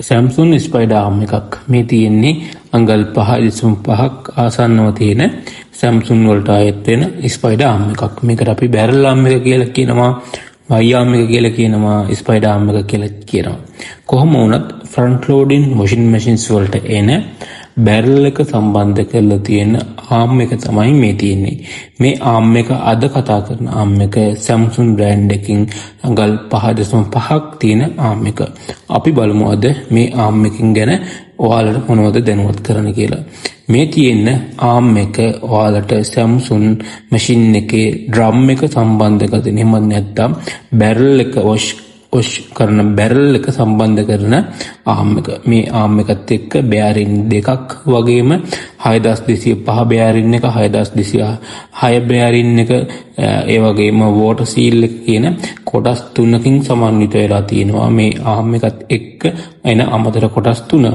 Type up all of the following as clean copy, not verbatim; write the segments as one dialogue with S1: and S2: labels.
S1: Samsung spider ආම් එකක් මේ තියෙන්නේ අඟල් 5.5ක් ආසන්නව තියෙන Samsung වලට ආයෙත් වෙන ස්පයිඩර් ආම් එකක්. මේකට අපි බැරල් ආම් එක කියලා කියනවා, වයි ආම් එක කියලා කියනවා, ස්පයිඩර් ආම් එක කියලා කියනවා. කොහොම වුණත් ෆ්‍රන්ට් ලෝඩින් වොෂින් මැෂින්ස් වලට එන බැරල් එක සම්බන්ධ කරලා තියෙන ආම් එක තමයි මේ තියෙන්නේ. මේ ආම් එක අද කතා කරන ආම් එක Samsung බ්‍රෑන්ඩ් එකකින් අඟල් 5.5ක් තියෙන ආම් එක. අපි බලමු අද මේ ආම් එකකින් ගැන ඔයාලට මොනවද දැනුවත් කරන්න කියලා. මේ තියෙන ආම් එක ඔයාලට Samsung මැෂින් එකේ ඩ්‍රම් එක සම්බන්ධ කරගෙන එහෙම නැත්නම් බැරල් එක වොෂ් කරන බැරල් එක සම්බන්ධ කරන ආම් එක. මේ ආම් එකත් එක්ක බෑරින් දෙකක් වගේම 6205 බෑරින් එක, 6206 බෑරින් එක, ඒ වගේම වෝටර් සීල් එක කියන කොටස් තුනකින් සමන්විත වෙලා තියෙනවා මේ ආම් එකත් එක්ක එන අමතර කොටස් තුන.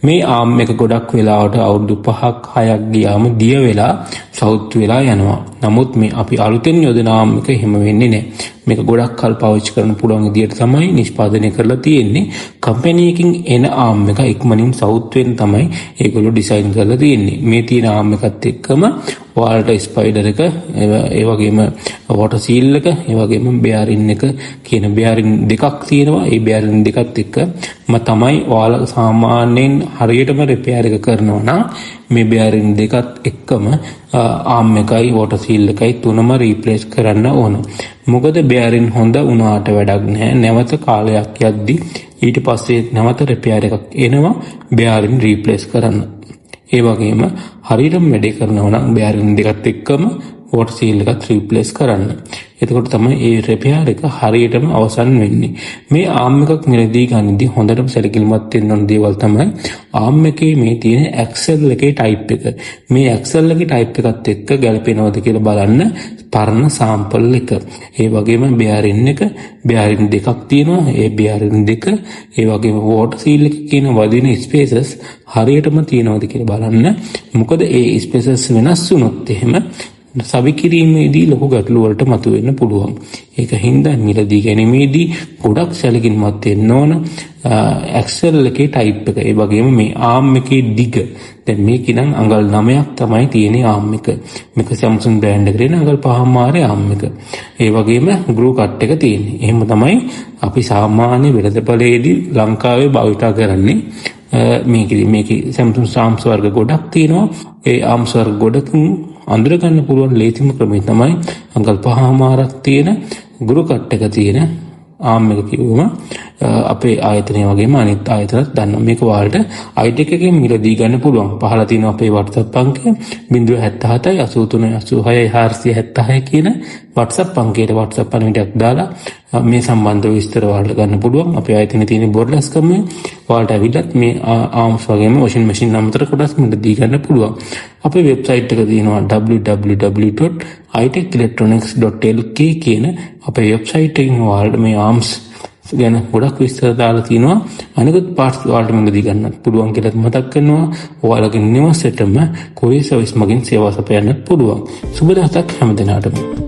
S1: මේ ආම් එක ගොඩක් වෙලාවට අවුරුදු 5ක් 6ක් ගියාම දිය වෙලා සවුත් වෙලා යනවා. නමුත් මේ අපි අලුතෙන් යොදන ආම් එක එහෙම වෙන්නේ නැහැ. මේක ගොඩක් කල් පාවිච්චි කරන්න පුළුවන් විදියට තමයි නිෂ්පාදනය කරලා තියෙන්නේ. කම්පැනි එකකින් එන ආම් එක ඉක්මනින් සවුත් වෙන්න තමයි ඒගොල්ලෝ ඩිසයින් කරලා තියෙන්නේ. මේ තියෙන ආම් එකත් එක්කම ඔයාලට ස්පයිඩර් එක, ඒ වගේම වෝටර් සීල් එක, ඒ වගේම බෙයාරින් එක කියන බෙයාරින් දෙකක් තියෙනවා. ඒ බෙයාරින් දෙකත් එක්ක තමයි ඔයාලා සාමාන්‍යයෙන් හරියටම රිපෙයාර් එක කරනවා නම් මේ බෙයාරින් දෙකත් එක්කම ආම් එකයි වෝටර් සීල් එකයි තුනම රීප්ලේස් කරන්න ඕන. මොකද බෙයාරින් හොඳ වුණාට වැඩක් නැහැ. නැවත කාලයක් යද්දී ඊට පස්සේ නැවත රිපෙයාර් එකක් එනවා බෙයාරින් රීප්ලේස් කරන්න. ඒ වගේම හරියටම වැඩේ කරනවා නම් බෙයාරින් දෙකත් එක්කම වෝටර් සීල් එකත් රීප්ලේස් කරන්න. එතකොට තමයි ඒ රිපෙයාර් එක හරියටම අවසන් වෙන්නේ. මේ ආම් එකක් මිලදී ගන්නදී හොඳටම සැලකිලිමත් වෙන්න ඕන දේවල් තමයි ආම් එකේ මේ තියෙන ඇක්සල් එකේ ටයිප් එක. මේ ඇක්සල් එකේ ටයිප් එකත් එක්ක ගැලපෙනවද කියලා බලන්න පරණ සාම්පල් එක. ඒ වගේම බෙයාරින් එක, බෙයාරින් දෙකක් තියෙනවා. ඒ බෙයාරින් දෙක, ඒ වගේම වෝටර් සීල් එක කියන වදින ස්පේසස් හරියටම තියෙනවද කියලා බලන්න. මොකද ඒ ස්පේසස් වෙනස් වුණොත් එහෙම සවිකිරීමේදී ලොකු ගැටලු වලට මතුවෙන්න පුළුවන්. ඒක හින්දා මිලදී ගැනීමේදී ගොඩක් සැලකිලිමත් වෙන්න ඕන. ඇක්සල් එකේ ටයිප් එක, ඒ වගේම මේ ආම් එකේ දිග. දැන් මේක නම් අඟල් 9ක් තමයි තියෙන්නේ ආම් එක. මේක Samsung බ්‍රෑන්ඩ් එකේ අඟල් 5මාරේ ආම් එක. ඒ වගේම ගෲ කට් එක තියෙන්නේ. එහෙම තමයි අපි සාමාන්‍ය වෙළඳපොලේදී ලංකාවේ භාවිතා කරන්නේ. මේකේ Samsung ආම්ස් වර්ග ගොඩක් තියෙනවා. ඒ ආම්ස් වර්ග ගොඩකින් අඳුර ගන්න පුළුවන් ලේසිම ක්‍රමය තමයි අඟල් 5මාරක් තියෙන ගෘහ කට් එක තියෙන ආම් එක කිව්වම අපේ ආයතනය වගේම අනිත් ආයතනත් දන්නවා. මේක ඔයාලට iTech එකෙන් මිලදී ගන්න පුළුවන්. පහළ තියෙනවා අපේ WhatsApp අංකය 077 83 86 476 කියන WhatsApp අංකයට WhatsApp පණිවිඩයක් දාලා මේ සම්බන්ධව විස්තර ඔයාලට ගන්න පුළුවන්. අපේ ආයතනයේ තියෙන බෝඩ්ලස්කම ඔයාලට ඇවිල්ලත් මේ ආම්ස් වගේම වොෂින් මැෂින් අමතර කොටස් මිලදී ගන්න පුළුවන්. අපේ වෙබ්සයිට් එක තියෙනවා www.itechelectronics.lk කියන අපේ වෙබ්සයිට් එකෙන් ඔයාලට මේ ආම්ස් ගැන ගොඩක් විස්තර දාලා තිනවා. අනිකුත් පාර්ට්ස් වලට මිලදී ගන්නත් පුළුවන් කියලා මතක් කරනවා. ඔයාලගේ නිවසේටම කොරියර් සර්විස් මගින් සේවා සපයන්නත් පුළුවන්. සුබ දවසක් හැම දිනකටම.